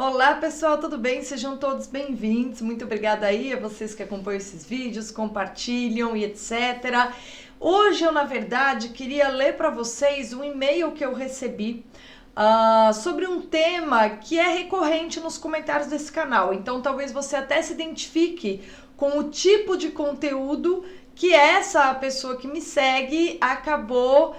Olá pessoal, tudo bem? Sejam todos bem-vindos. Muito obrigada aí a vocês que acompanham esses vídeos, compartilham e etc. Hoje eu, na verdade, queria ler para vocês um e-mail que eu recebi sobre um tema que é recorrente nos comentários desse canal. Então talvez você até se identifique com o tipo de conteúdo que essa pessoa que me segue acabou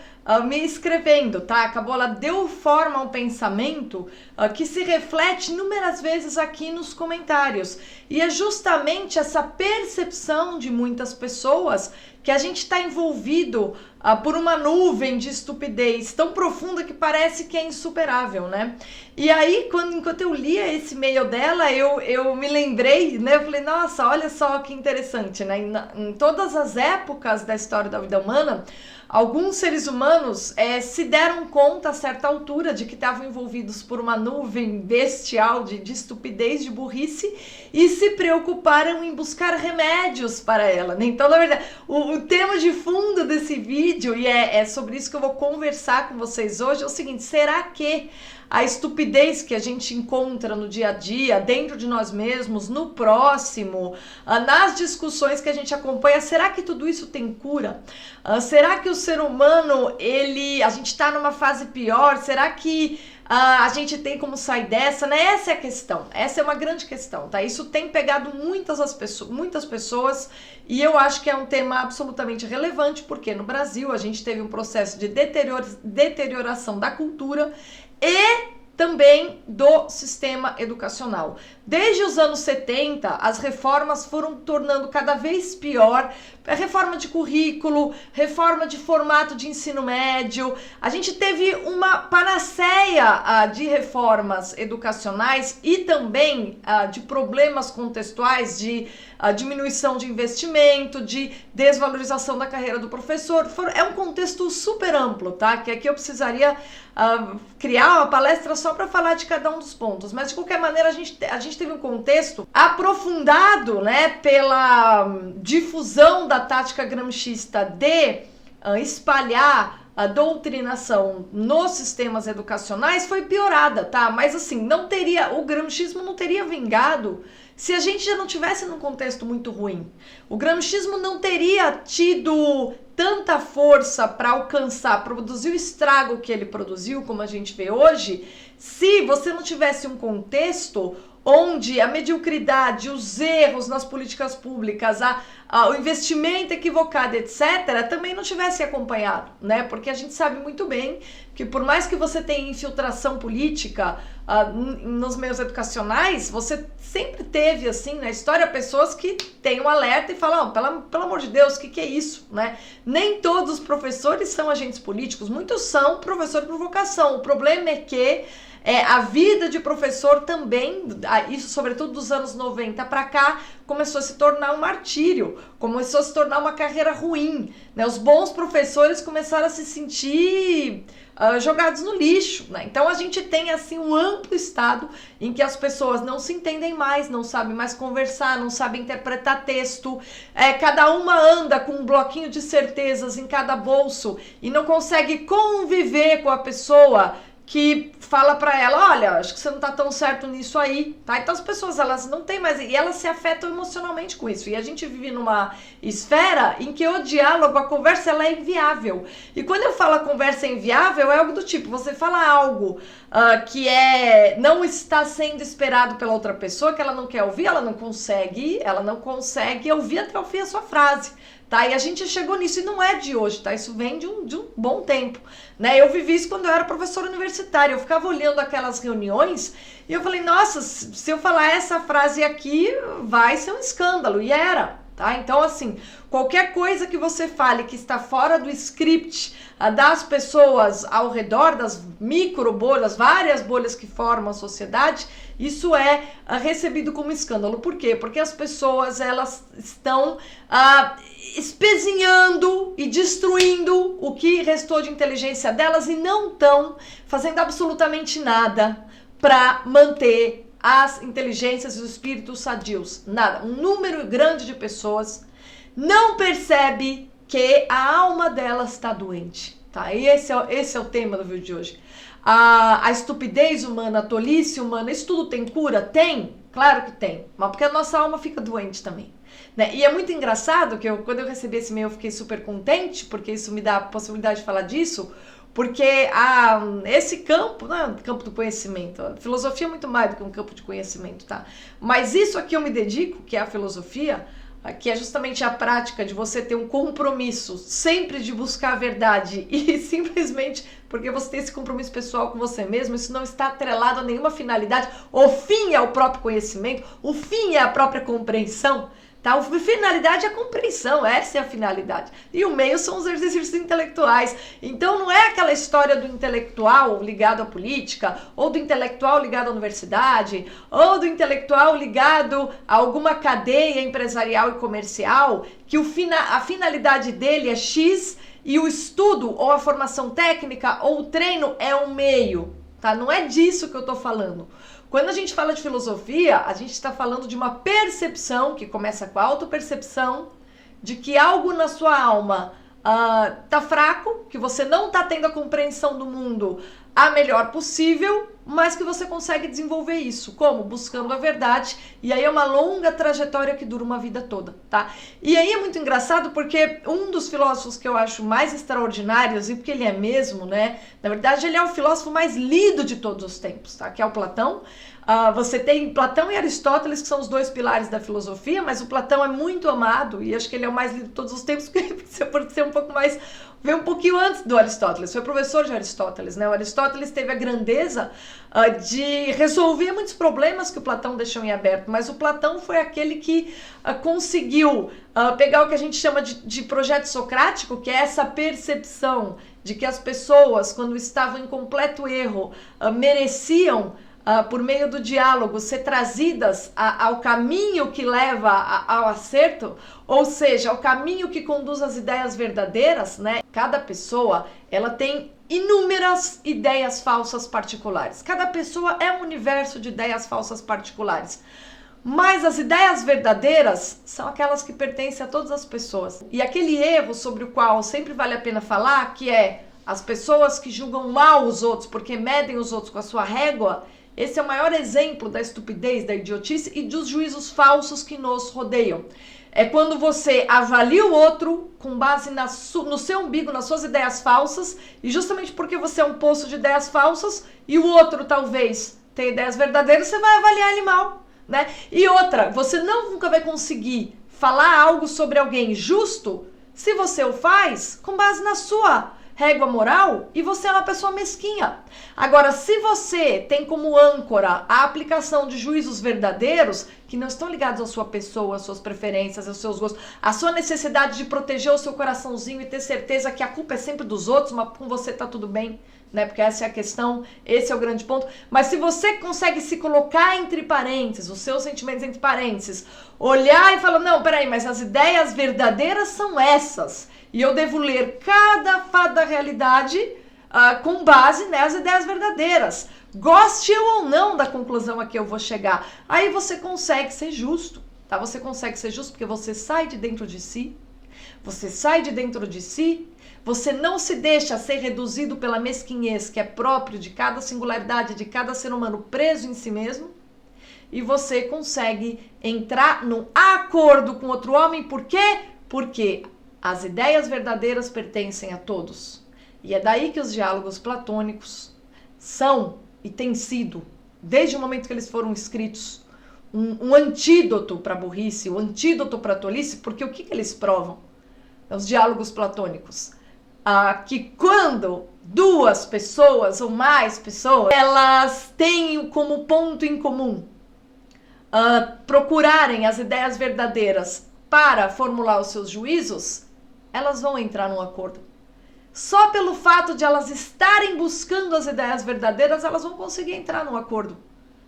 me escrevendo, tá? Ela deu forma a um pensamento que se reflete inúmeras vezes aqui nos comentários. E é justamente essa percepção de muitas pessoas que a gente está envolvido por uma nuvem de estupidez tão profunda que parece que é insuperável, né? E aí, enquanto eu lia esse e-mail dela, eu me lembrei, né? Eu falei, nossa, olha só que interessante, né? Em todas as épocas da história da vida humana, alguns seres humanos se deram conta a certa altura de que estavam envolvidos por uma nuvem bestial de estupidez, de burrice, e se preocuparam em buscar remédios para ela, né? Então, na verdade, o tema de fundo desse vídeo, e é sobre isso que eu vou conversar com vocês hoje, é o seguinte: será que a estupidez que a gente encontra no dia a dia, dentro de nós mesmos, no próximo, nas discussões que a gente acompanha, será que tudo isso tem cura? Será que o ser humano, a gente está numa fase pior? Será que a gente tem como sair dessa, né? Essa é a questão, essa é uma grande questão, tá? Isso tem pegado muitas pessoas, e eu acho que é um tema absolutamente relevante, porque no Brasil a gente teve um processo de deterioração da cultura e também do sistema educacional. Desde os anos 70, as reformas foram tornando cada vez pior. Reforma de currículo, reforma de formato de ensino médio. A gente teve uma panaceia de reformas educacionais e também de problemas contextuais, de diminuição de investimento, de desvalorização da carreira do professor. É um contexto super amplo, tá? Que aqui eu precisaria criar uma palestra só para falar de cada um dos pontos. Mas, de qualquer maneira, a gente teve um contexto aprofundado, né, pela difusão da tática gramscista de espalhar a doutrinação nos sistemas educacionais, foi piorada, tá? Mas assim, o gramscismo não teria vingado se a gente já não tivesse num contexto muito ruim. O gramscismo não teria tido tanta força para produzir o estrago que ele produziu, como a gente vê hoje, se você não tivesse um contexto onde a mediocridade, os erros nas políticas públicas, o investimento equivocado, etc., também não tivesse acompanhado, né? Porque a gente sabe muito bem que, por mais que você tenha infiltração política nos meios educacionais, você sempre teve, assim, na história, pessoas que têm um alerta e falam, pelo amor de Deus, o que é isso, né? Nem todos os professores são agentes políticos, muitos são professores por vocação. O problema é que a vida de professor também, isso sobretudo dos anos 90 para cá, começou a se tornar um martírio, começou a se tornar uma carreira ruim, né? Os bons professores começaram a se sentir jogados no lixo, né? Então a gente tem assim um amplo estado em que as pessoas não se entendem mais, não sabem mais conversar, não sabem interpretar texto, cada uma anda com um bloquinho de certezas em cada bolso e não consegue conviver com a pessoa que fala pra ela, olha, acho que você não tá tão certo nisso aí, tá? Então as pessoas, elas não têm mais, e elas se afetam emocionalmente com isso, e a gente vive numa esfera em que o diálogo, a conversa, ela é inviável. E quando eu falo a conversa é inviável, é algo do tipo, você fala algo que não está sendo esperado pela outra pessoa, que ela não quer ouvir, ela não consegue ouvir até o fim a sua frase. Tá? E a gente chegou nisso, e não é de hoje, tá? Isso vem de um bom tempo, né? Eu vivi isso quando eu era professora universitária, eu ficava olhando aquelas reuniões e eu falei, nossa, se eu falar essa frase aqui, vai ser um escândalo, e era, tá? Então, assim, qualquer coisa que você fale que está fora do script das pessoas ao redor, das micro bolhas, várias bolhas que formam a sociedade, isso é recebido como escândalo. Por quê? Porque as pessoas, elas estão espezinhando e destruindo o que restou de inteligência delas e não estão fazendo absolutamente nada para manter as inteligências e os espíritos sadios. Nada. Um número grande de pessoas não percebe que a alma delas está doente. Tá? E esse é o tema do vídeo de hoje. a estupidez humana, a tolice humana, isso tudo tem cura? Tem? Claro que tem, mas porque a nossa alma fica doente também. Né? E é muito engraçado que quando eu recebi esse e-mail eu fiquei super contente, porque isso me dá a possibilidade de falar disso, porque esse campo, não é um campo do conhecimento, a filosofia é muito mais do que um campo de conhecimento, tá? Mas isso aqui eu me dedico, que é a filosofia, que é justamente a prática de você ter um compromisso sempre de buscar a verdade e simplesmente porque você tem esse compromisso pessoal com você mesmo, isso não está atrelado a nenhuma finalidade. O fim é o próprio conhecimento, o fim é a própria compreensão. Tá? A finalidade é a compreensão, essa é a finalidade. E o meio são os exercícios intelectuais. Então não é aquela história do intelectual ligado à política, ou do intelectual ligado à universidade, ou do intelectual ligado a alguma cadeia empresarial e comercial, que a finalidade dele é X e o estudo, ou a formação técnica, ou o treino é um meio. Tá? Não é disso que eu tô falando. Quando a gente fala de filosofia, a gente está falando de uma percepção, que começa com a autopercepção, de que algo na sua alma tá fraco, que você não tá tendo a compreensão do mundo a melhor possível, mas que você consegue desenvolver isso. Como? Buscando a verdade. E aí é uma longa trajetória que dura uma vida toda, tá? E aí é muito engraçado porque um dos filósofos que eu acho mais extraordinários, e porque ele é mesmo, né? Na verdade, ele é o filósofo mais lido de todos os tempos, tá? Que é o Platão. Você tem Platão e Aristóteles, que são os dois pilares da filosofia, mas o Platão é muito amado, e acho que ele é o mais lido de todos os tempos, por ser um pouco mais... Veio um pouquinho antes do Aristóteles, foi professor de Aristóteles, né? O Aristóteles teve a grandeza de resolver muitos problemas que o Platão deixou em aberto, mas o Platão foi aquele que conseguiu pegar o que a gente chama de projeto socrático, que é essa percepção de que as pessoas, quando estavam em completo erro, mereciam, por meio do diálogo, ser trazidas ao caminho que leva ao acerto, ou seja, ao caminho que conduz às ideias verdadeiras, né? Cada pessoa, ela tem inúmeras ideias falsas particulares. Cada pessoa é um universo de ideias falsas particulares. Mas as ideias verdadeiras são aquelas que pertencem a todas as pessoas. E aquele erro sobre o qual sempre vale a pena falar, que é as pessoas que julgam mal os outros porque medem os outros com a sua régua, esse é o maior exemplo da estupidez, da idiotice e dos juízos falsos que nos rodeiam. É quando você avalia o outro com base no seu umbigo, nas suas ideias falsas, e justamente porque você é um poço de ideias falsas e o outro talvez tenha ideias verdadeiras, você vai avaliar ele mal, né? E outra, você nunca vai conseguir falar algo sobre alguém justo se você o faz com base na sua régua moral e você é uma pessoa mesquinha. Agora, se você tem como âncora a aplicação de juízos verdadeiros, que não estão ligados à sua pessoa, às suas preferências, aos seus gostos, à sua necessidade de proteger o seu coraçãozinho e ter certeza que a culpa é sempre dos outros, mas com você tá tudo bem, né? Porque essa é a questão, esse é o grande ponto. Mas se você consegue se colocar entre parênteses, os seus sentimentos entre parênteses, olhar e falar, não, peraí, mas as ideias verdadeiras são essas. E eu devo ler cada fato da realidade com base nas ideias verdadeiras. Goste eu ou não da conclusão a que eu vou chegar. Aí você consegue ser justo, tá? Você consegue ser justo porque você sai de dentro de si. Você sai de dentro de si. Você não se deixa ser reduzido pela mesquinhez que é próprio de cada singularidade, de cada ser humano preso em si mesmo. E você consegue entrar num acordo com outro homem. Por quê? Porque as ideias verdadeiras pertencem a todos. E é daí que os diálogos platônicos são e têm sido, desde o momento que eles foram escritos, um antídoto para a burrice, um antídoto para a tolice, porque o que eles provam? Os diálogos platônicos. Que quando duas pessoas ou mais pessoas, elas têm como ponto em comum procurarem as ideias verdadeiras para formular os seus juízos, elas vão entrar num acordo. Só pelo fato de elas estarem buscando as ideias verdadeiras, elas vão conseguir entrar num acordo,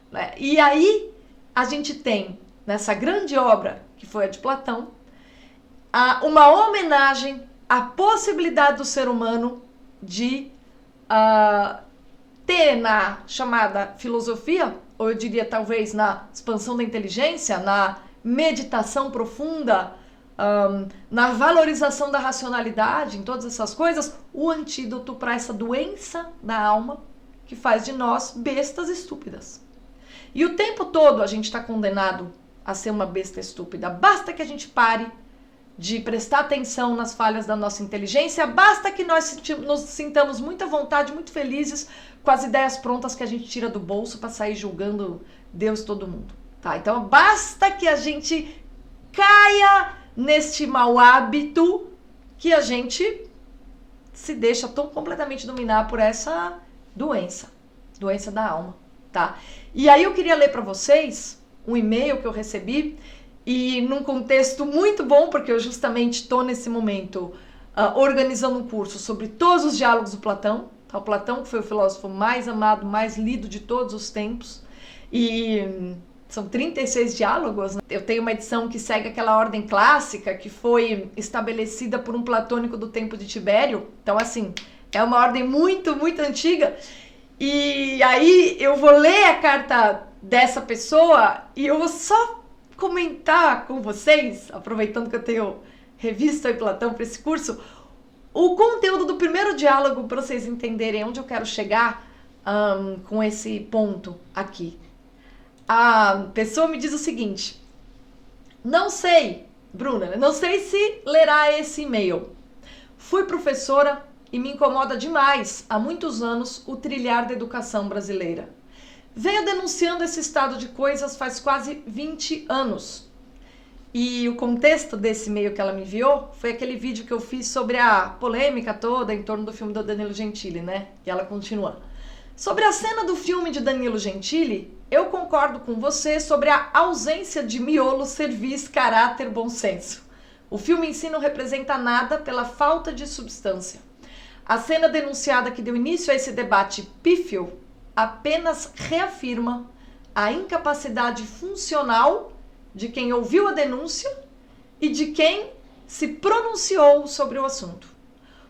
né? E aí a gente tem, nessa grande obra, que foi a de Platão, uma homenagem à possibilidade do ser humano de ter na chamada filosofia, ou eu diria talvez na expansão da inteligência, na meditação profunda, na valorização da racionalidade, em todas essas coisas, o antídoto para essa doença da alma, que faz de nós bestas estúpidas. E o tempo todo a gente está condenado a ser uma besta estúpida. Basta que a gente pare de prestar atenção nas falhas da nossa inteligência, basta que nós nos sintamos muita vontade, muito felizes com as ideias prontas que a gente tira do bolso para sair julgando Deus e todo mundo. Tá? Então basta que a gente caia neste mau hábito que a gente se deixa tão completamente dominar por essa doença da alma, tá? E aí eu queria ler para vocês um e-mail que eu recebi, e num contexto muito bom, porque eu justamente estou nesse momento organizando um curso sobre todos os diálogos do Platão. Tá? O Platão, que foi o filósofo mais amado, mais lido de todos os tempos, e são 36 diálogos. Né? Eu tenho uma edição que segue aquela ordem clássica que foi estabelecida por um platônico do tempo de Tibério. Então, assim, é uma ordem muito, muito antiga. E aí eu vou ler a carta dessa pessoa e eu vou só comentar com vocês, aproveitando que eu tenho revisto aí Platão para esse curso, o conteúdo do primeiro diálogo para vocês entenderem onde eu quero chegar com esse ponto aqui. A pessoa me diz o seguinte: não sei, Bruna, não sei se lerá esse e-mail. Fui professora e me incomoda demais, há muitos anos, o trilhar da educação brasileira. Venho denunciando esse estado de coisas faz quase 20 anos. E o contexto desse e-mail que ela me enviou foi aquele vídeo que eu fiz sobre a polêmica toda em torno do filme do Danilo Gentili, né? E ela continua. Sobre a cena do filme de Danilo Gentili, eu concordo com você sobre a ausência de miolo, serviço, caráter, bom senso. O filme em si não representa nada pela falta de substância. A cena denunciada que deu início a esse debate pífio apenas reafirma a incapacidade funcional de quem ouviu a denúncia e de quem se pronunciou sobre o assunto.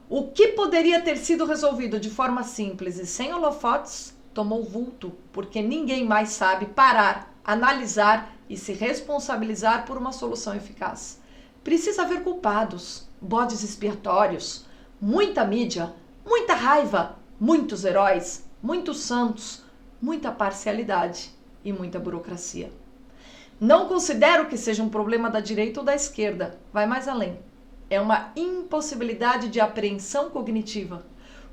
O que poderia ter sido resolvido de forma simples e sem holofotes tomou vulto, porque ninguém mais sabe parar, analisar e se responsabilizar por uma solução eficaz. Precisa haver culpados, bodes expiatórios, muita mídia, muita raiva, muitos heróis, muitos santos, muita parcialidade e muita burocracia. Não considero que seja um problema da direita ou da esquerda, vai mais além. É uma impossibilidade de apreensão cognitiva,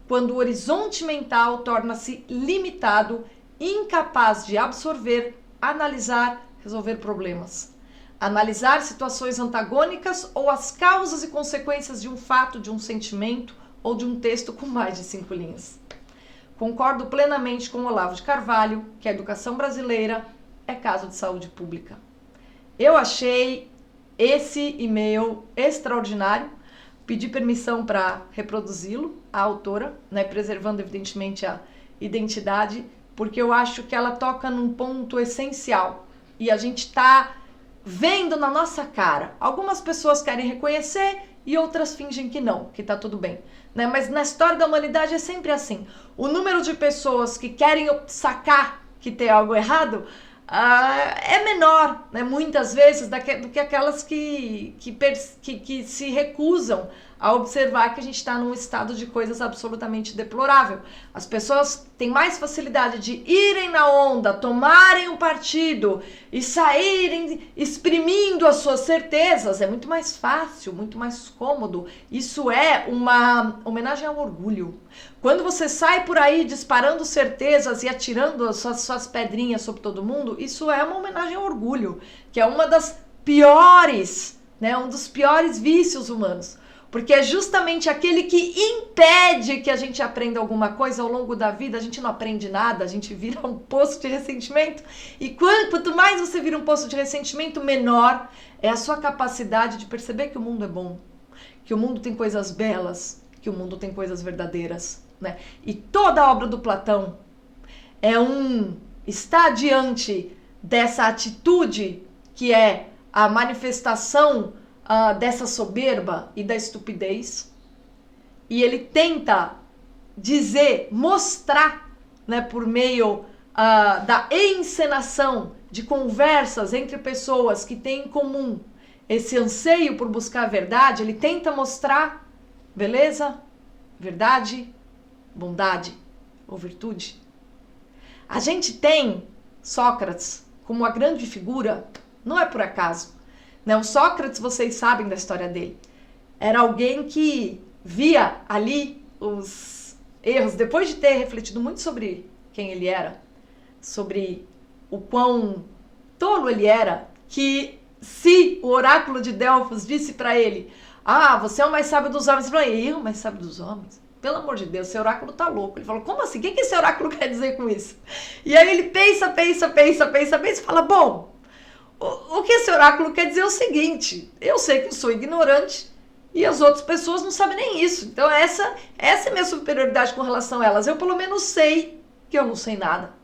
quando o horizonte mental torna-se limitado, incapaz de absorver, analisar, resolver problemas. Analisar situações antagônicas ou as causas e consequências de um fato, de um sentimento ou de um texto com mais de 5 linhas. Concordo plenamente com Olavo de Carvalho que a educação brasileira é caso de saúde pública. Eu achei esse e-mail extraordinário, pedi permissão para reproduzi-lo, a autora, né, preservando evidentemente a identidade, porque eu acho que ela toca num ponto essencial e a gente está vendo na nossa cara. Algumas pessoas querem reconhecer e outras fingem que não, que tá tudo bem. Né? Mas na história da humanidade é sempre assim. O número de pessoas que querem sacar que tem algo errado é menor, né? Muitas vezes, do que aquelas que se recusam a observar que a gente está num estado de coisas absolutamente deplorável. As pessoas têm mais facilidade de irem na onda, tomarem um partido e saírem exprimindo as suas certezas. É muito mais fácil, muito mais cômodo. Isso é uma homenagem ao orgulho. Quando você sai por aí disparando certezas e atirando as suas pedrinhas sobre todo mundo, isso é uma homenagem ao orgulho, que é uma das piores, né, um dos piores vícios humanos. Porque é justamente aquele que impede que a gente aprenda alguma coisa ao longo da vida. A gente não aprende nada, a gente vira um poço de ressentimento. E quanto mais você vira um poço de ressentimento, menor é a sua capacidade de perceber que o mundo é bom, que o mundo tem coisas belas, que o mundo tem coisas verdadeiras, né? E toda a obra do Platão está diante dessa atitude que é a manifestação dessa soberba e da estupidez, e ele tenta mostrar, né, por meio da encenação de conversas entre pessoas que têm em comum esse anseio por buscar a verdade, ele tenta mostrar beleza, verdade, bondade ou virtude, A gente tem Sócrates como uma grande figura, não é por acaso. Né? O Sócrates, vocês sabem da história dele, era alguém que via ali os erros, depois de ter refletido muito sobre quem ele era, sobre o quão tolo ele era, que se o oráculo de Delfos disse para ele, você é o mais sábio dos homens, ele falou, eu o mais sábio dos homens? Pelo amor de Deus, esse oráculo tá louco. Ele falou, como assim? O que esse oráculo quer dizer com isso? E aí ele pensa e fala, bom, o que esse oráculo quer dizer é o seguinte, eu sei que eu sou ignorante e as outras pessoas não sabem nem isso. Então essa é minha superioridade com relação a elas. Eu pelo menos sei que eu não sei nada,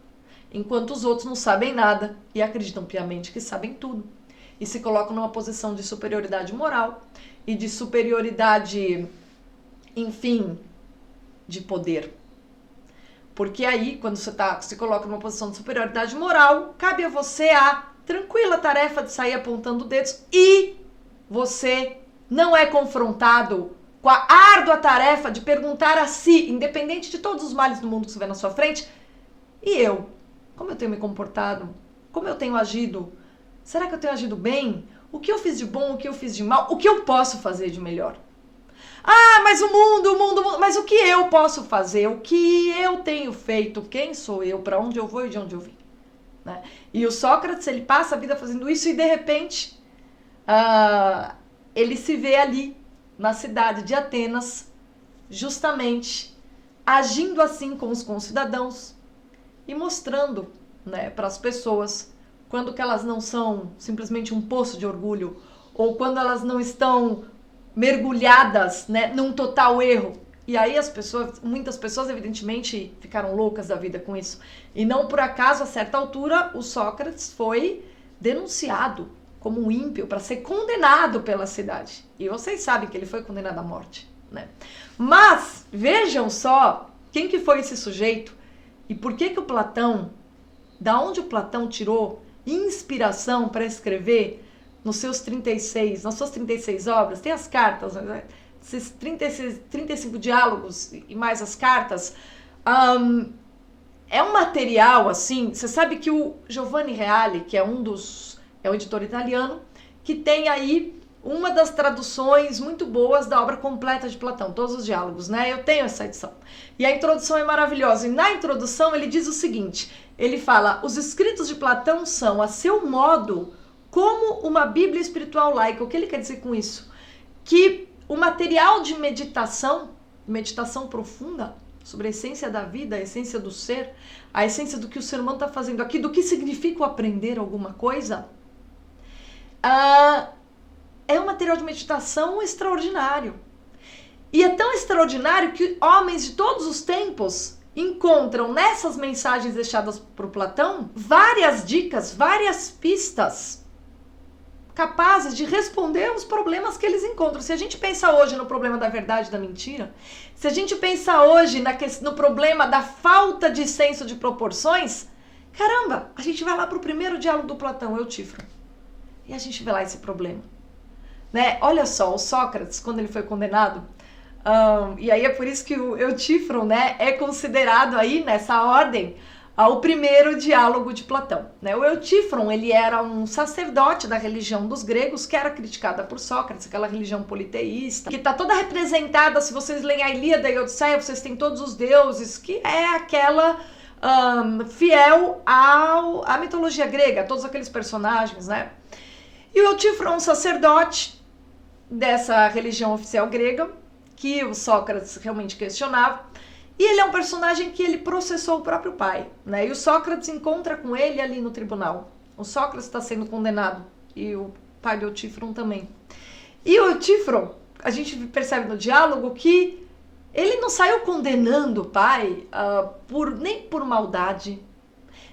enquanto os outros não sabem nada e acreditam piamente que sabem tudo. E se colocam numa posição de superioridade moral e de superioridade, enfim, de poder. Porque aí, quando você se coloca numa posição de superioridade moral, cabe a você a tranquila tarefa de sair apontando dedos e você não é confrontado com a árdua tarefa de perguntar a si, independente de todos os males do mundo que você vê na sua frente, e eu? Como eu tenho me comportado? Como eu tenho agido? Será que eu tenho agido bem? O que eu fiz de bom? O que eu fiz de mal? O que eu posso fazer de melhor? Mas o mundo, mas o que eu posso fazer? O que eu tenho feito? Quem sou eu? Para onde eu vou e de onde eu vim? Né? E o Sócrates, ele passa a vida fazendo isso e de repente ele se vê ali na cidade de Atenas, justamente agindo assim com os concidadãos e mostrando, né, para as pessoas quando que elas não são simplesmente um poço de orgulho ou quando elas não estão mergulhadas, né, num total erro. E aí muitas pessoas evidentemente ficaram loucas da vida com isso. E não por acaso, a certa altura, o Sócrates foi denunciado como um ímpio para ser condenado pela cidade. E vocês sabem que ele foi condenado à morte, né? Mas vejam só quem que foi esse sujeito e por que o Platão, da onde o Platão tirou inspiração para escrever nas suas 36 obras, tem as cartas, né? Esses 35 diálogos e mais as cartas, é um material, assim, você sabe que o Giovanni Reale, que é é um editor italiano, que tem aí uma das traduções muito boas da obra completa de Platão, todos os diálogos, né? Eu tenho essa edição. E a introdução é maravilhosa. E na introdução ele diz o seguinte, ele fala, os escritos de Platão são, a seu modo, como uma Bíblia espiritual laica. O que ele quer dizer com isso? Que o material de meditação profunda, sobre a essência da vida, a essência do ser, a essência do que o ser humano está fazendo aqui, do que significa o aprender alguma coisa, é um material de meditação extraordinário. E é tão extraordinário que homens de todos os tempos encontram nessas mensagens deixadas por Platão várias dicas, várias pistas capazes de responder os problemas que eles encontram. Se a gente pensa hoje no problema da verdade e da mentira, se a gente pensa hoje no problema da falta de senso de proporções, caramba, a gente vai lá para o primeiro diálogo do Platão, Eutífron, e a gente vê lá esse problema. Né? Olha só, o Sócrates, quando ele foi condenado, e aí é por isso que o Eutífron, né, é considerado aí nessa ordem o primeiro diálogo de Platão. Né? O Eutífron, ele era um sacerdote da religião dos gregos, que era criticada por Sócrates, aquela religião politeísta, que está toda representada, se vocês leem a Ilíada e a Odisseia, vocês têm todos os deuses, que é aquela fiel à mitologia grega, todos aqueles personagens, né? E o Eutífron é um sacerdote dessa religião oficial grega, que o Sócrates realmente questionava, e ele é um personagem que ele processou o próprio pai, né? E o Sócrates encontra com ele ali no tribunal. O Sócrates está sendo condenado e o pai do Eutífron também. E o Eutífron, a gente percebe no diálogo que ele não saiu condenando o pai nem por maldade,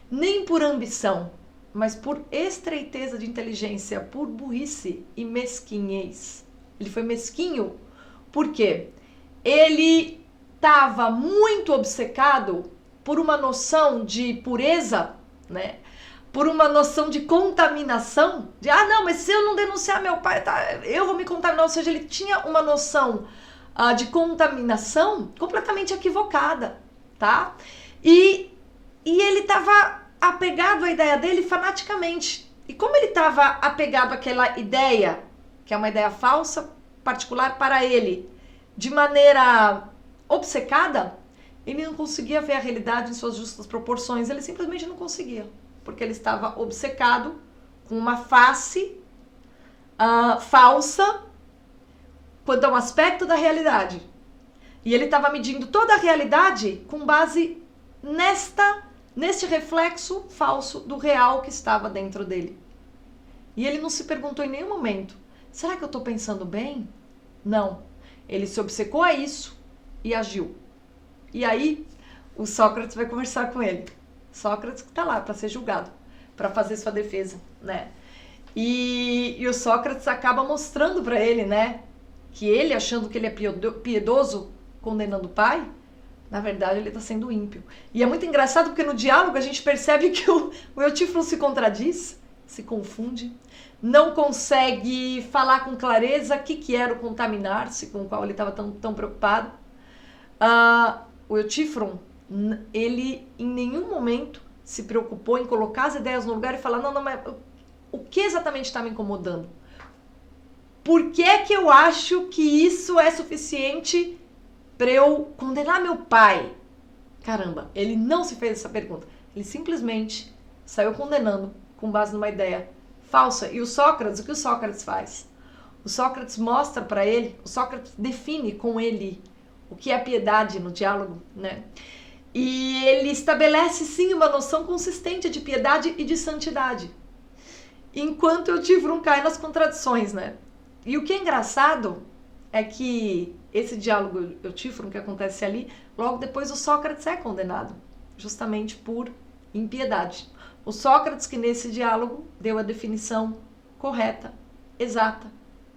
nem por ambição, mas por estreiteza de inteligência, por burrice e mesquinhez. Ele foi mesquinho porque ele estava muito obcecado por uma noção de pureza, né? Por uma noção de contaminação, de não, mas se eu não denunciar meu pai, eu vou me contaminar. Ou seja, ele tinha uma noção de contaminação completamente equivocada, tá? E E ele estava apegado à ideia dele fanaticamente. E como ele estava apegado àquela ideia, que é uma ideia falsa, particular para ele, de maneira obcecada, ele não conseguia ver a realidade em suas justas proporções. Ele simplesmente não conseguia, porque ele estava obcecado com uma face falsa quanto a um aspecto da realidade. E ele estava medindo toda a realidade com base neste reflexo falso do real que estava dentro dele. E ele não se perguntou em nenhum momento, será que eu estou pensando bem? Não. Ele se obcecou a isso e agiu. E aí, o Sócrates vai conversar com ele. Sócrates que está lá para ser julgado, para fazer sua defesa, né? E o Sócrates acaba mostrando para ele, né, que ele, achando que ele é piedoso, condenando o pai, na verdade ele está sendo ímpio. E é muito engraçado porque no diálogo a gente percebe que o Eutífron se contradiz, se confunde, não consegue falar com clareza o que era o contaminar-se, com o qual ele estava tão preocupado. O Eutífron, ele em nenhum momento se preocupou em colocar as ideias no lugar e falar, não, mas o que exatamente está me incomodando? Por que é que eu acho que isso é suficiente para eu condenar meu pai? Caramba, ele não se fez essa pergunta. Ele simplesmente saiu condenando com base numa ideia falsa. E o Sócrates, o que o Sócrates faz? O Sócrates mostra para ele, o Sócrates define com ele o que é piedade no diálogo, né? E ele estabelece sim uma noção consistente de piedade e de santidade. Enquanto o Eutífron cai nas contradições, né? E o que é engraçado é que esse diálogo Eutífron que acontece ali, logo depois o Sócrates é condenado, justamente por impiedade. O Sócrates que nesse diálogo deu a definição correta, exata,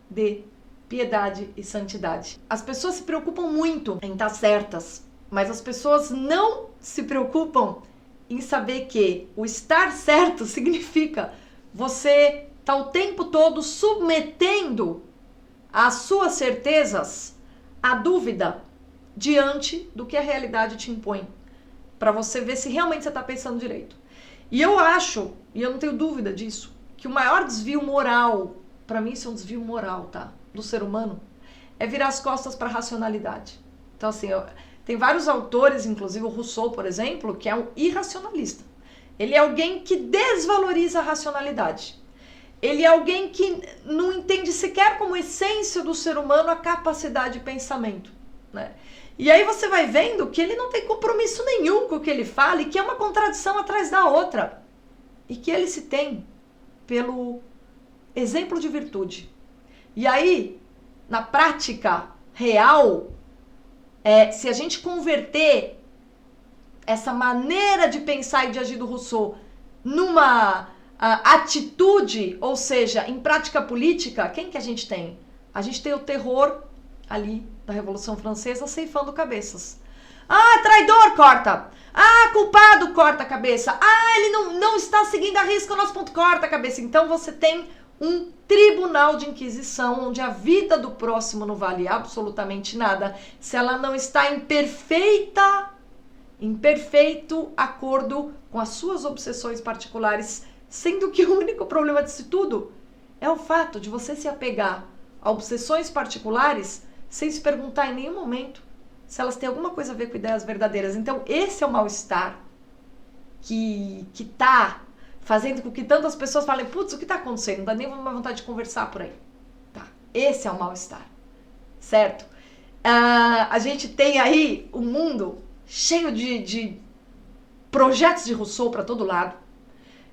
de piedade e santidade. As pessoas se preocupam muito em estar certas, mas as pessoas não se preocupam em saber que o estar certo significa você tá o tempo todo submetendo as suas certezas à dúvida diante do que a realidade te impõe, para você ver se realmente você está pensando direito. E eu acho, e eu não tenho dúvida disso, que o maior desvio moral, para mim isso é um desvio moral, tá, do ser humano, é virar as costas para a racionalidade. Então assim, tem vários autores, inclusive o Rousseau, por exemplo, que é um irracionalista. Ele é alguém que desvaloriza a racionalidade. Ele é alguém que não entende sequer como essência do ser humano a capacidade de pensamento, né? E aí você vai vendo que ele não tem compromisso nenhum com o que ele fala e que é uma contradição atrás da outra. E que ele se tem pelo exemplo de virtude. E aí, na prática real, se a gente converter essa maneira de pensar e de agir do Rousseau numa atitude, ou seja, em prática política, quem que a gente tem? A gente tem o terror ali da Revolução Francesa ceifando cabeças. Ah, traidor, corta! Ah, culpado, corta a cabeça! Ah, ele não está seguindo a risca o nosso ponto, corta a cabeça. Então você tem um tribunal de inquisição onde a vida do próximo não vale absolutamente nada se ela não está em perfeito acordo com as suas obsessões particulares, sendo que o único problema disso tudo é o fato de você se apegar a obsessões particulares sem se perguntar em nenhum momento se elas têm alguma coisa a ver com ideias verdadeiras. Então esse é o mal-estar que tá fazendo com que tantas pessoas falem, putz, o que tá acontecendo? Não dá nem uma vontade de conversar por aí. Tá, esse é o mal-estar, certo? A gente tem aí um mundo cheio de projetos de Rousseau para todo lado.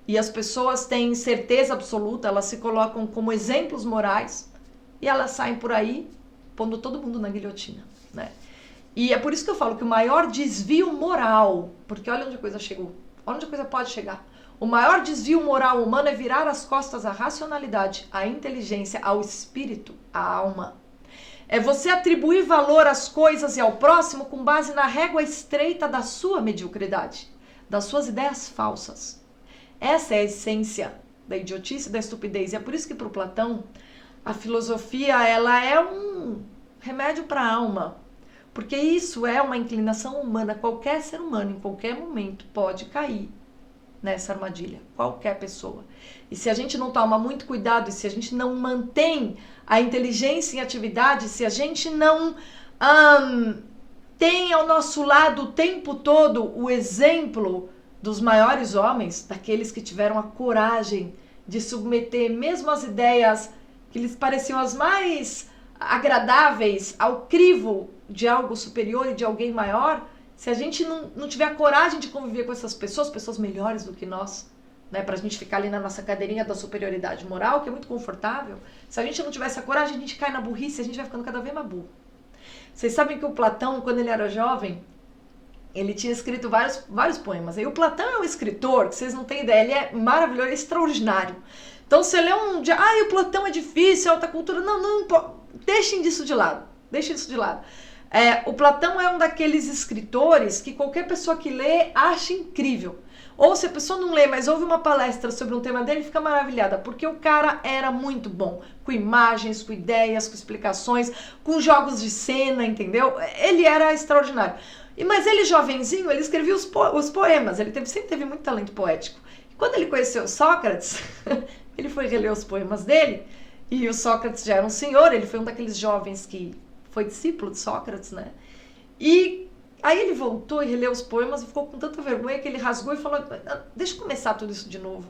E as pessoas têm certeza absoluta, elas se colocam como exemplos morais e elas saem por aí pondo todo mundo na guilhotina, né? E é por isso que eu falo que o maior desvio moral, porque olha onde a coisa chegou, olha onde a coisa pode chegar. O maior desvio moral humano é virar as costas à racionalidade, à inteligência, ao espírito, à alma. É você atribuir valor às coisas e ao próximo com base na régua estreita da sua mediocridade, das suas ideias falsas. Essa é a essência da idiotice e da estupidez. E é por isso que para o Platão, a filosofia ela é um remédio para a alma. Porque isso é uma inclinação humana. Qualquer ser humano, em qualquer momento, pode cair nessa armadilha. Qualquer pessoa. E se a gente não toma muito cuidado, e se a gente não mantém a inteligência em atividade, se a gente não tem ao nosso lado o tempo todo o exemplo dos maiores homens, daqueles que tiveram a coragem de submeter mesmo as ideias que lhes pareciam as mais agradáveis ao crivo de algo superior e de alguém maior, se a gente não tiver a coragem de conviver com essas pessoas, pessoas melhores do que nós, né, pra gente ficar ali na nossa cadeirinha da superioridade moral, que é muito confortável, se a gente não tiver essa coragem, a gente cai na burrice, a gente vai ficando cada vez mais burro. Vocês sabem que o Platão, quando ele era jovem, ele tinha escrito vários poemas. E o Platão é um escritor, que vocês não têm ideia, ele é maravilhoso, é extraordinário. Então você lê um dia, o Platão é difícil, alta cultura, não, deixem disso de lado, o Platão é um daqueles escritores que qualquer pessoa que lê acha incrível. Ou se a pessoa não lê, mas ouve uma palestra sobre um tema dele, fica maravilhada, porque o cara era muito bom, com imagens, com ideias, com explicações, com jogos de cena, entendeu? Ele era extraordinário. Mas ele, jovenzinho, ele escrevia os poemas, ele sempre teve muito talento poético. E quando ele conheceu Sócrates, ele foi reler os poemas dele, e o Sócrates já era um senhor, ele foi um daqueles jovens que foi discípulo de Sócrates, né? E aí ele voltou e releu os poemas e ficou com tanta vergonha que ele rasgou e falou, deixa eu começar tudo isso de novo.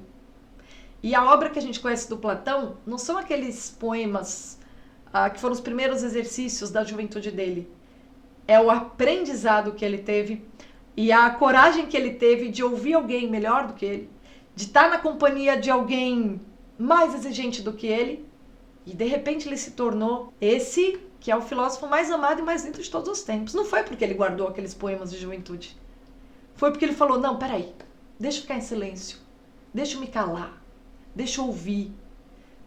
E a obra que a gente conhece do Platão não são aqueles poemas que foram os primeiros exercícios da juventude dele. É o aprendizado que ele teve e a coragem que ele teve de ouvir alguém melhor do que ele, de estar na companhia de alguém mais exigente do que ele, e de repente ele se tornou esse que é o filósofo mais amado e mais lindo de todos os tempos. Não foi porque ele guardou aqueles poemas de juventude. Foi porque ele falou, não, peraí, deixa eu ficar em silêncio, deixa eu me calar, deixa eu ouvir,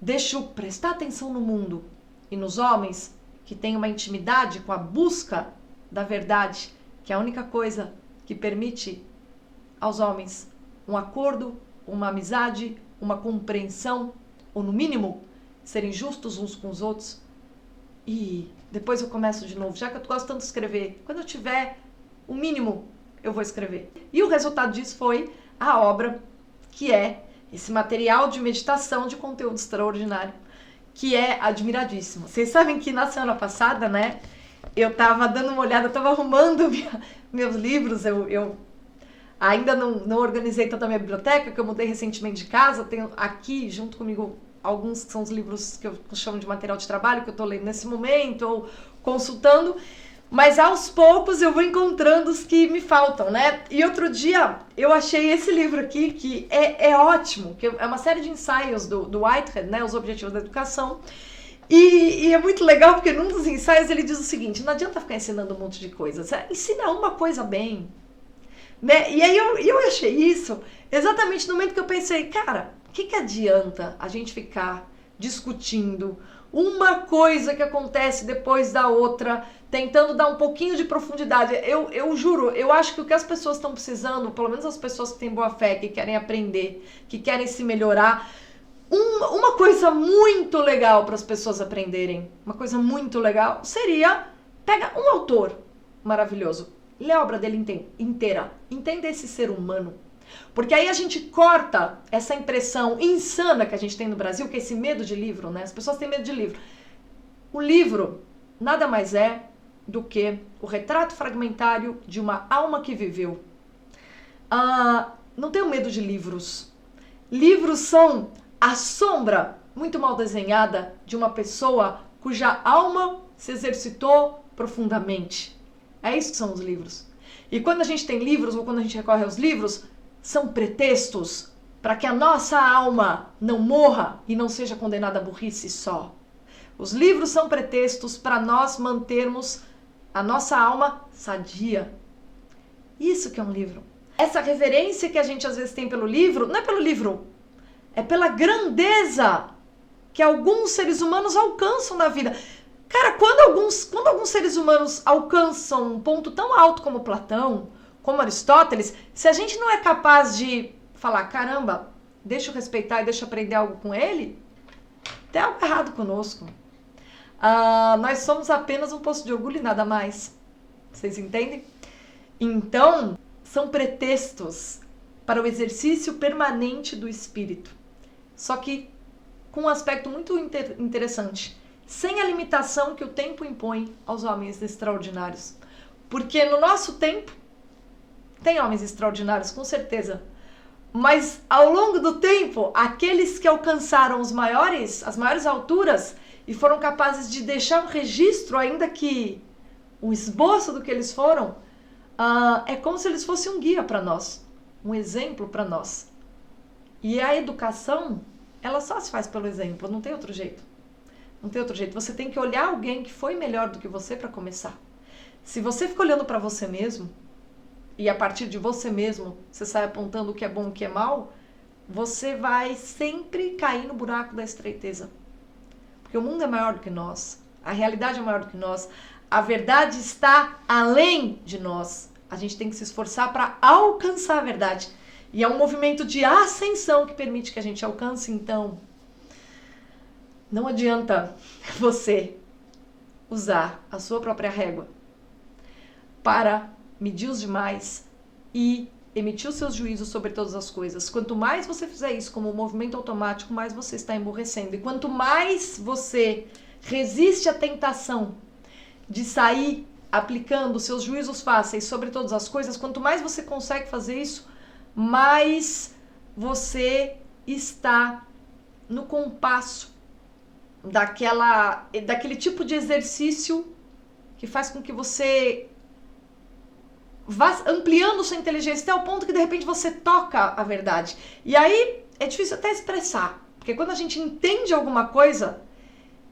deixa eu prestar atenção no mundo e nos homens que têm uma intimidade com a busca da verdade, que é a única coisa que permite aos homens um acordo, uma amizade, uma compreensão, ou no mínimo, serem justos uns com os outros. E depois eu começo de novo, já que eu gosto tanto de escrever, quando eu tiver o mínimo, eu vou escrever. E o resultado disso foi a obra, que é esse material de meditação de conteúdo extraordinário, que é admiradíssimo. Vocês sabem que na semana passada, né, eu tava dando uma olhada, eu tava arrumando meus livros, eu ainda não organizei tanto a minha biblioteca, que eu mudei recentemente de casa, tenho aqui junto comigo alguns que são os livros que eu chamo de material de trabalho, que eu estou lendo nesse momento, ou consultando, mas aos poucos eu vou encontrando os que me faltam, né? E outro dia eu achei esse livro aqui, que é ótimo, que é uma série de ensaios do Whitehead, né? Os Objetivos da Educação, e é muito legal porque num dos ensaios ele diz o seguinte, não adianta ficar ensinando um monte de coisas, ensina uma coisa bem, né? E aí eu achei isso exatamente no momento que eu pensei, cara, o que adianta a gente ficar discutindo uma coisa que acontece depois da outra, tentando dar um pouquinho de profundidade? Eu juro, eu acho que o que as pessoas estão precisando, pelo menos as pessoas que têm boa fé, que querem aprender, que querem se melhorar, uma coisa muito legal para as pessoas aprenderem, uma coisa muito legal, seria pegar um autor maravilhoso, lê a obra dele inteira, entenda esse ser humano. Porque aí a gente corta essa impressão insana que a gente tem no Brasil, que é esse medo de livro, né? As pessoas têm medo de livro. O livro nada mais é do que o retrato fragmentário de uma alma que viveu. Não tenho medo de livros. Livros são a sombra muito mal desenhada de uma pessoa cuja alma se exercitou profundamente. É isso que são os livros. E quando a gente tem livros, ou quando a gente recorre aos livros, são pretextos para que a nossa alma não morra e não seja condenada à burrice só. Os livros são pretextos para nós mantermos a nossa alma sadia. Isso que é um livro. Essa reverência que a gente às vezes tem pelo livro, não é pelo livro, é pela grandeza que alguns seres humanos alcançam na vida. Cara, quando alguns seres humanos alcançam um ponto tão alto como Platão, como Aristóteles, se a gente não é capaz de falar, caramba, deixa eu respeitar e deixa eu aprender algo com ele, tem algo errado conosco. Nós somos apenas um poço de orgulho e nada mais. Vocês entendem? Então, são pretextos para o exercício permanente do espírito. Só que com um aspecto muito interessante, sem a limitação que o tempo impõe aos homens extraordinários. Porque no nosso tempo, tem homens extraordinários, com certeza. Mas ao longo do tempo, aqueles que alcançaram as maiores alturas e foram capazes de deixar um registro, ainda que um esboço do que eles foram, é como se eles fossem um guia para nós, um exemplo para nós. E a educação, ela só se faz pelo exemplo, não tem outro jeito. Não tem outro jeito. Você tem que olhar alguém que foi melhor do que você para começar. Se você fica olhando para você mesmo, e a partir de você mesmo você sai apontando o que é bom e o que é mal, você vai sempre cair no buraco da estreiteza. Porque o mundo é maior do que nós, a realidade é maior do que nós, a verdade está além de nós. A gente tem que se esforçar para alcançar a verdade. E é um movimento de ascensão que permite que a gente alcance, então não adianta você usar a sua própria régua para medir os demais e emitir os seus juízos sobre todas as coisas. Quanto mais você fizer isso como um movimento automático, mais você está emborrecendo. E quanto mais você resiste à tentação de sair aplicando seus juízos fáceis sobre todas as coisas, quanto mais você consegue fazer isso, mais você está no compasso daquele tipo de exercício que faz com que você vá ampliando sua inteligência até o ponto que de repente você toca a verdade. E aí é difícil até expressar, porque quando a gente entende alguma coisa,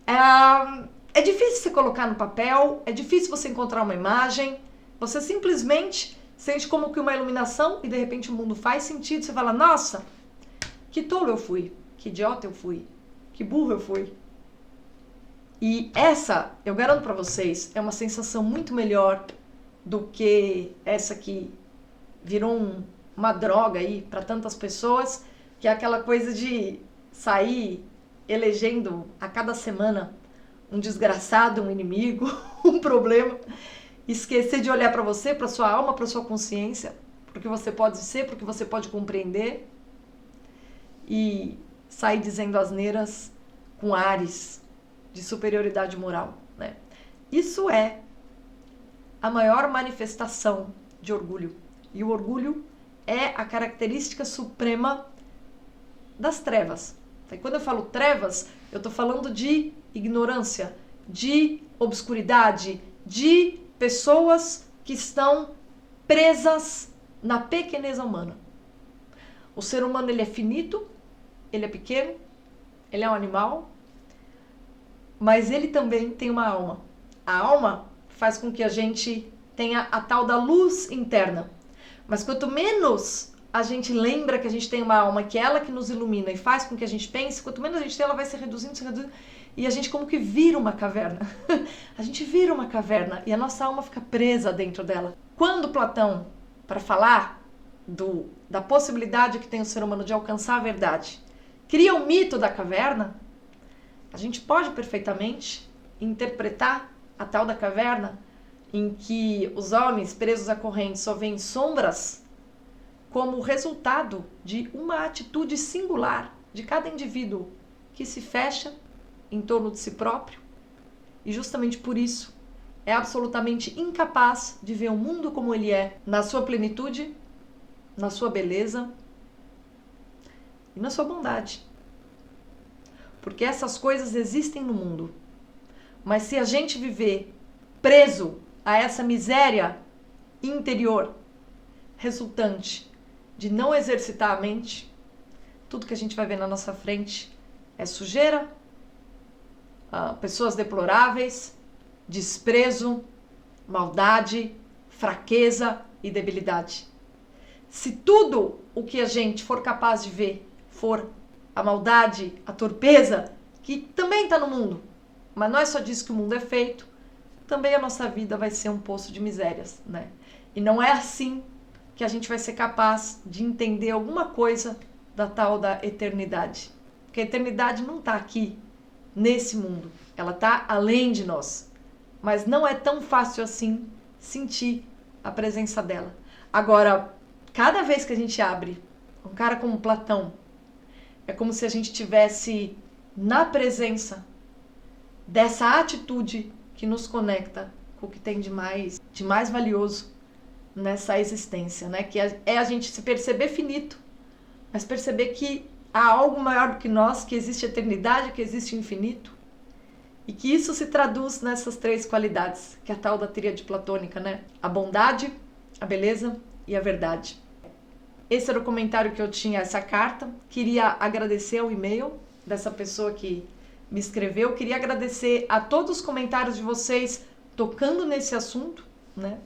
é difícil você colocar no papel, é difícil você encontrar uma imagem, você simplesmente sente como que uma iluminação e de repente o mundo faz sentido, você fala, nossa, que tolo eu fui, que idiota eu fui, que burro eu fui. E essa, eu garanto pra vocês, é uma sensação muito melhor do que essa que virou uma droga aí para tantas pessoas, que é aquela coisa de sair elegendo a cada semana um desgraçado, um inimigo, um problema, esquecer de olhar para você, para sua alma, para sua consciência, para o que você pode ser, para o que você pode compreender, e sair dizendo asneiras com ares de superioridade moral, né? Isso é a maior manifestação de orgulho. E o orgulho é a característica suprema das trevas. E quando eu falo trevas, eu estou falando de ignorância, de obscuridade, de pessoas que estão presas na pequeneza humana. O ser humano, ele é finito, ele é pequeno, ele é um animal, mas ele também tem uma alma. A alma faz com que a gente tenha a tal da luz interna. Mas quanto menos a gente lembra que a gente tem uma alma, que é ela que nos ilumina e faz com que a gente pense, quanto menos a gente tem, ela vai se reduzindo, e a gente como que vira uma caverna. A gente vira uma caverna e a nossa alma fica presa dentro dela. Quando Platão, para falar da possibilidade que tem o ser humano de alcançar a verdade, cria o mito da caverna, a gente pode perfeitamente interpretar a tal da caverna em que os homens presos à corrente só veem sombras como resultado de uma atitude singular de cada indivíduo que se fecha em torno de si próprio e justamente por isso é absolutamente incapaz de ver o mundo como ele é, na sua plenitude, na sua beleza e na sua bondade. Porque essas coisas existem no mundo. Mas se a gente viver preso a essa miséria interior resultante de não exercitar a mente, tudo que a gente vai ver na nossa frente é sujeira, pessoas deploráveis, desprezo, maldade, fraqueza e debilidade. Se tudo o que a gente for capaz de ver for a maldade, a torpeza, que também está no mundo, mas não é só disso que o mundo é feito, também a nossa vida vai ser um poço de misérias, né? E não é assim que a gente vai ser capaz de entender alguma coisa da tal da eternidade. Porque a eternidade não está aqui, nesse mundo. Ela está além de nós. Mas não é tão fácil assim sentir a presença dela. Agora, cada vez que a gente abre um cara como Platão, é como se a gente tivesse na presença dessa atitude que nos conecta com o que tem de mais valioso nessa existência, né? Que é a gente se perceber finito, mas perceber que há algo maior do que nós, que existe eternidade, que existe infinito, e que isso se traduz nessas 3 qualidades, que é a tal da tríade platônica, né? A bondade, a beleza e a verdade. Esse era o comentário que eu tinha, essa carta. Queria agradecer o e-mail dessa pessoa que me escreveu. Queria agradecer a todos os comentários de vocês tocando nesse assunto, né?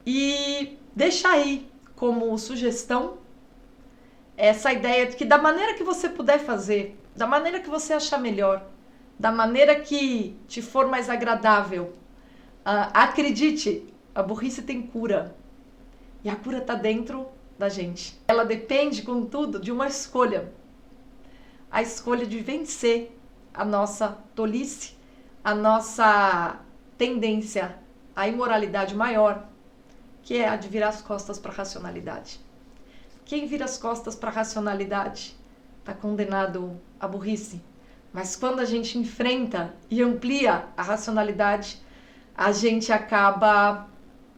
E deixar aí como sugestão essa ideia de que da maneira que você puder fazer, da maneira que você achar melhor, da maneira que te for mais agradável, acredite, a burrice tem cura. E a cura está dentro da gente. Ela depende, contudo, de uma escolha. A escolha de vencer a nossa tolice, a nossa tendência à imoralidade maior, que é a de virar as costas para a racionalidade. Quem vira as costas para a racionalidade está condenado à burrice. Mas quando a gente enfrenta e amplia a racionalidade, a gente acaba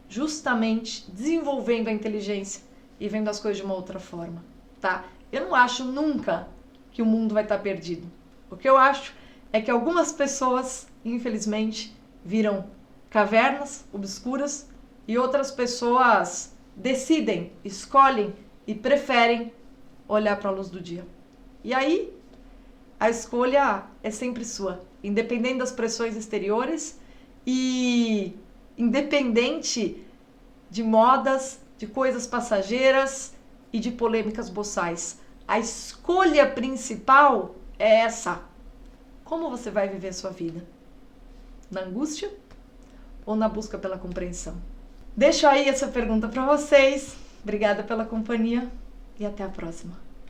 justamente desenvolvendo a inteligência e vendo as coisas de uma outra forma, tá? Eu não acho nunca que o mundo vai estar perdido. O que eu acho é que algumas pessoas, infelizmente, viram cavernas obscuras e outras pessoas decidem, escolhem e preferem olhar para a luz do dia. E aí, a escolha é sempre sua, independente das pressões exteriores e independente de modas, de coisas passageiras e de polêmicas boçais. A escolha principal é essa. Como você vai viver a sua vida? Na angústia ou na busca pela compreensão? Deixo aí essa pergunta para vocês. Obrigada pela companhia e até a próxima.